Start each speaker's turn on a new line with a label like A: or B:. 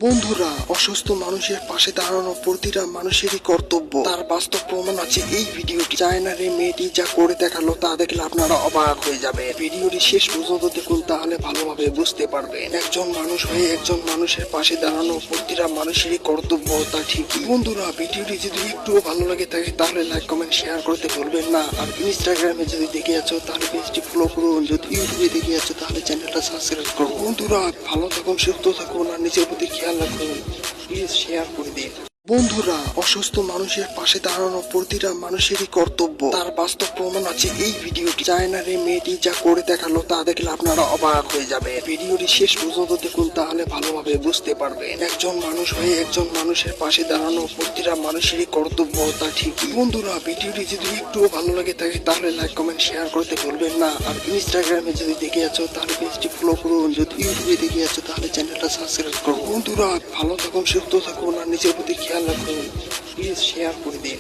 A: বন্ধুরা, অসুস্থ মানুষের পাশে দাঁড়ানো প্রতিটা মানুষেরই কর্তব্য। তার বাস্তব প্রমাণ আছে এই ভিডিওটি। চায়নার এই মেয়েটি যা করে দেখালো তা দেখলে আপনারা অবাক হয়ে যাবে। ভিডিওটি শেষ পর্যন্ত দেখুন, তাহলে ভালোভাবে বুঝতে পারবেন। একজন মানুষ হয়ে একজন মানুষের পাশে দাঁড়ানো প্রতিটা মানুষেরই কর্তব্য, তা ঠিকই। বন্ধুরা, ভিডিওটি যদি একটুও ভালো লাগে থাকে তাহলে লাইক কমেন্ট শেয়ার করতে ভুলবেন না। আর ইনস্টাগ্রামে যদি দেখে আছো তাহলে পেজটি ফলো করুন। যদি ইউটিউবে দেখে আছো তাহলে চ্যানেলটা সাবস্ক্রাইব করুন। বন্ধুরা, ভালো থাকুন, সুস্থ থাকুন আর নিজের প্রতি খেয়াল রাখুন। প্লিজ শেয়ার করে দিন। বন্ধুরা, অসুস্থ মানুষের পাশে দাঁড়ানো প্রতিটা মানুষেরই কর্তব্য। তার বাস্তব প্রমাণ আছে এই ভিডিওটি। চায়নার এই মেয়েটি যা করে দেখালো তা দেখলে আপনারা অবাক হয়ে যাবে। ভিডিওটি শেষ পর্যন্ত দেখুন, তাহলে ভালোভাবে বুঝতে পারবেন। একজন মানুষ হয়ে একজন মানুষের পাশে দাঁড়ানো প্রতিটা মানুষেরই কর্তব্য, তা ঠিকই। বন্ধুরা, ভিডিওটি যদি একটুও ভালো লাগে থাকে তাহলে লাইক কমেন্ট শেয়ার করতে ভুলবেন না। আর ইনস্টাগ্রামে যদি দেখে আছো তাহলে পেজটি ফলো করুন। যদি ইউটিউবে দেখে আছো তাহলে চ্যানেলটা সাবস্ক্রাইব করুন। বন্ধুরা, ভালো থাকুন, সুস্থ থাকুন আর নিজের প্রতি খেয়াল রাখুন। প্লিজ শেয়ার করে দিন।